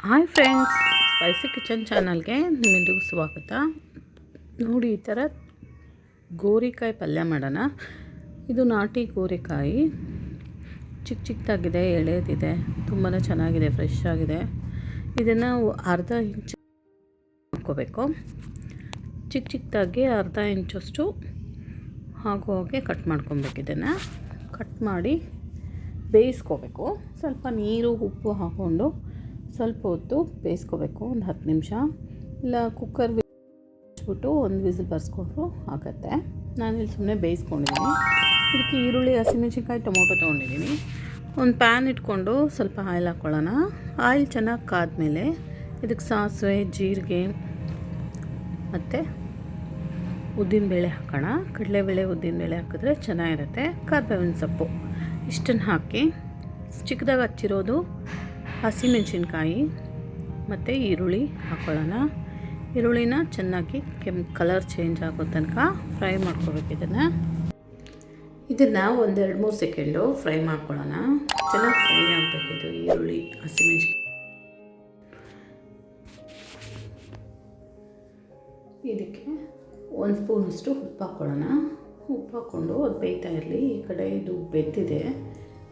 Hi friends, spicy kitchen ಚಾನಲ್ಗೆ ನಿಮ್ಮೆಲ್ಲರಿಗೂ ಸ್ವಾಗತ. ನೋಡಿ, ಈ ಥರ ಗೋರಿಕಾಯಿ ಪಲ್ಯ ಮಾಡೋಣ. ಇದು ನಾಟಿ ಗೋರಿಕಾಯಿ, ಚಿಕ್ಕದಾಗಿದೆ, ಎಳೆದಿದೆ, ತುಂಬಾ ಚೆನ್ನಾಗಿದೆ, ಫ್ರೆಶ್ ಆಗಿದೆ. ಇದನ್ನು ಅರ್ಧ ಇಂಚು ಮಾಡ್ಕೋಬೇಕು. ಚಿಕ್ಕದಾಗಿ ಅರ್ಧ ಇಂಚಷ್ಟು ಹಾಗೆ ಕಟ್ ಮಾಡ್ಕೊಬೇಕು. ಇದನ್ನು ಕಟ್ ಮಾಡಿ ಬೇಯಿಸ್ಕೋಬೇಕು. ಸ್ವಲ್ಪ ನೀರು ಉಪ್ಪು ಹಾಕ್ಕೊಂಡು ಸ್ವಲ್ಪ ಹೊತ್ತು ಬೇಯಿಸ್ಕೋಬೇಕು, ಒಂದು 10 ನಿಮಿಷ. ಇಲ್ಲ ಕುಕ್ಕರ್ ಬಿಟ್ಟು ಒಂದು ವಿಸಿಲ್ ಬರ್ಸ್ಕೊಂಡ್ರು ಆಗುತ್ತೆ. ನಾನಿಲ್ಲಿ ಸುಮ್ಮನೆ ಬೇಯಿಸ್ಕೊಂಡಿದ್ದೀನಿ. ಇದಕ್ಕೆ ಈರುಳ್ಳಿ, ಹಸಿಮೆಣಸಿನ್ಕಾಯಿ, ಟೊಮೊಟೊ ತೊಗೊಂಡಿದ್ದೀನಿ. ಒಂದು ಪ್ಯಾನ್ ಇಟ್ಕೊಂಡು ಸ್ವಲ್ಪ ಆಯಿಲ್ ಹಾಕ್ಕೊಳ್ಳೋಣ. ಆಯಿಲ್ ಚೆನ್ನಾಗಿ ಕಾದ್ಮೇಲೆ ಇದಕ್ಕೆ ಸಾಸಿವೆ, ಜೀರಿಗೆ ಮತ್ತು ಉದ್ದಿನಬೇಳೆ ಹಾಕೋಣ. ಕಡಲೆಬೇಳೆ, ಉದ್ದಿನಬೇಳೆ ಹಾಕಿದ್ರೆ ಚೆನ್ನಾಗಿರುತ್ತೆ. ಕರಿಬೇವಿನ ಸೊಪ್ಪು ಇಷ್ಟನ್ನು ಹಾಕಿ ಚಿಕ್ಕದಾಗಿ ಹಚ್ಚಿರೋದು ಹಸಿಮೆಣಸಿನ್ಕಾಯಿ ಮತ್ತು ಈರುಳ್ಳಿ ಹಾಕ್ಕೊಳ್ಳೋಣ. ಈರುಳ್ಳಿನ ಚೆನ್ನಾಗಿ ಕಲರ್ ಚೇಂಜ್ ಆಗೋ ತನಕ ಫ್ರೈ ಮಾಡ್ಕೋಬೇಕು. ಇದನ್ನು ಒಂದು 2-3 ಸೆಕೆಂಡು ಫ್ರೈ ಮಾಡ್ಕೊಳ್ಳೋಣ. ಚೆನ್ನಾಗಿ ಫ್ರೈ ಆಗಬೇಕಿದು ಈರುಳ್ಳಿ, ಹಸಿಮೆಣಸಿನ್ಕಾಯಿ. ಇದಕ್ಕೆ 1 ಸ್ಪೂನಷ್ಟು ಉಪ್ಪು ಹಾಕ್ಕೊಳ್ಳೋಣ. ಉಪ್ಪು ಹಾಕ್ಕೊಂಡು ಅದು ಬೇಯ್ತಾ ಇರಲಿ. ಈ ಕಡೆ ಇದು ಬೆಂದಿದೆ,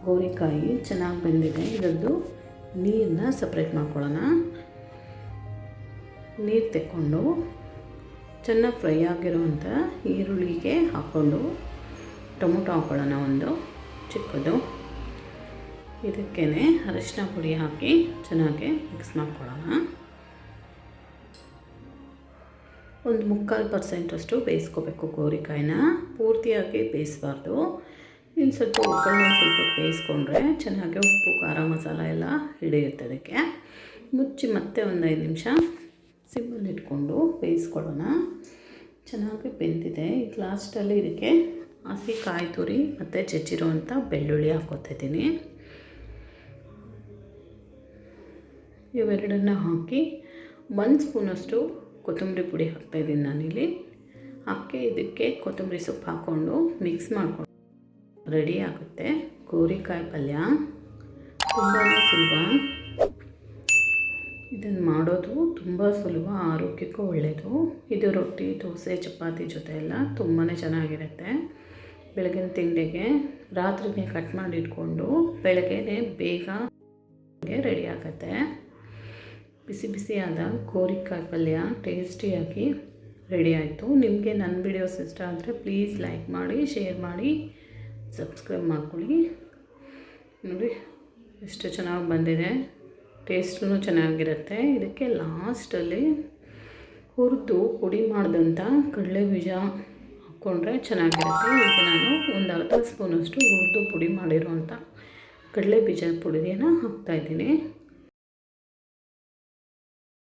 ಗೋರಿಕಾಯಿ ಚೆನ್ನಾಗಿ ಬೆಂದಿದೆ. ಇದರದ್ದು ನೀರನ್ನ ಸಪ್ರೇಟ್ ಮಾಡ್ಕೊಳ್ಳೋಣ. ನೀರು ತೆಕ್ಕೊಂಡು ಚೆನ್ನಾಗಿ ಫ್ರೈ ಆಗಿರೋವಂಥ ಈರುಳ್ಳಿಗೆ ಹಾಕ್ಕೊಂಡು ಟೊಮೊಟೊ ಹಾಕ್ಕೊಳ್ಳೋಣ, ಒಂದು ಚಿಕ್ಕದು. ಇದಕ್ಕೇ ಅರಿಶಿನ ಪುಡಿ ಹಾಕಿ ಚೆನ್ನಾಗಿ ಮಿಕ್ಸ್ ಮಾಡ್ಕೊಳ್ಳೋಣ. ಒಂದು 3/4% ಬೇಯಿಸ್ಕೋಬೇಕು ಗೋರಿಕಾಯಿನ, ಪೂರ್ತಿಯಾಗಿ ಬೇಯಿಸಬಾರ್ದು. ಇನ್ನು ಸ್ವಲ್ಪ ಒಗ್ಗರಣೆ ಸ್ವಲ್ಪ ಬೇಯಿಸ್ಕೊಂಡ್ರೆ ಚೆನ್ನಾಗಿ ಉಪ್ಪು, ಖಾರ, ಮಸಾಲ ಎಲ್ಲ ಹಿಡಿಯುತ್ತೆ. ಅದಕ್ಕೆ ಮುಚ್ಚಿ ಮತ್ತೆ ಒಂದು 5 ನಿಮಿಷ ಸಿಮ್ಮಲ್ಲಿ ಇಟ್ಕೊಂಡು ಬೇಯಿಸ್ಕೊಳ್ಳೋಣ. ಚೆನ್ನಾಗಿ ಬೆಂದಿದೆ. ಈಗ ಲಾಸ್ಟಲ್ಲಿ ಇದಕ್ಕೆ ಹಸಿ ಕಾಯಿ ತುರಿ ಮತ್ತು ಜಜ್ಜಿರುವಂಥ ಬೆಳ್ಳುಳ್ಳಿ ಹಾಕ್ಕೊತಿದ್ದೀನಿ. ಇವೆರಡನ್ನು ಹಾಕಿ 1 ಸ್ಪೂನಷ್ಟು ಕೊತ್ತಂಬರಿ ಪುಡಿ ಹಾಕ್ತಾಯಿದ್ದೀನಿ ನಾನಿಲ್ಲಿ. ಹಾಕಿ ಇದಕ್ಕೆ ಕೊತ್ತಂಬರಿ ಸೊಪ್ಪು ಹಾಕ್ಕೊಂಡು ಮಿಕ್ಸ್ ಮಾಡ್ಕೊಂಡು ರೆಡಿ ಆಗುತ್ತೆ ಗೋರಿಕಾಯಿ ಪಲ್ಯ. ತುಂಬಾ ಸುಲಭ. ಇದನ್ನು ಮಾಡೋದು ತುಂಬ ಸುಲಭ, ಆರೋಗ್ಯಕ್ಕೂ ಒಳ್ಳೆಯದು. ಇದು ರೊಟ್ಟಿ, ದೋಸೆ, ಚಪಾತಿ ಜೊತೆ ಎಲ್ಲ ತುಂಬಾ ಚೆನ್ನಾಗಿರುತ್ತೆ. ಬೆಳಗಿನ ತಿಂಡಿಗೆ ರಾತ್ರಿನೇ ಕಟ್ ಮಾಡಿ ಇಟ್ಕೊಂಡು ಬೆಳಗ್ಗೆ ಬೇಗ ರೆಡಿ ಆಗುತ್ತೆ. ಬಿಸಿ ಬಿಸಿಯಾದ ಗೋರಿಕಾಯಿ ಪಲ್ಯ ಟೇಸ್ಟಿಯಾಗಿ ರೆಡಿ ಆಯಿತು. ನಿಮಗೆ ನನ್ನ ವಿಡಿಯೋಸ್ ಇಷ್ಟ ಆದರೆ ಪ್ಲೀಸ್ ಲೈಕ್ ಮಾಡಿ, ಶೇರ್ ಮಾಡಿ, ಸಬ್ಸ್ಕ್ರೈಬ್ ಮಾಡ್ಕೊಳ್ಳಿ. ನೋಡಿ ಎಷ್ಟು ಚೆನ್ನಾಗಿ ಬಂದಿದೆ, ಟೇಸ್ಟೂ ಚೆನ್ನಾಗಿರುತ್ತೆ. ಇದಕ್ಕೆ ಲಾಸ್ಟಲ್ಲಿ ಹುರಿದು ಪುಡಿ ಮಾಡಿದಂಥ ಕಡಲೆ ಬೀಜ ಹಾಕ್ಕೊಂಡ್ರೆ ಚೆನ್ನಾಗಿರುತ್ತೆ. ಈಗ ನಾನು ಒಂದು ಅರ್ಧ ಸ್ಪೂನಷ್ಟು ಹುರಿದು ಪುಡಿ ಮಾಡಿರುವಂಥ ಕಡಲೆ ಬೀಜ ಪುಡಿಯನ್ನು ಹಾಕ್ತಾಯಿದ್ದೀನಿ.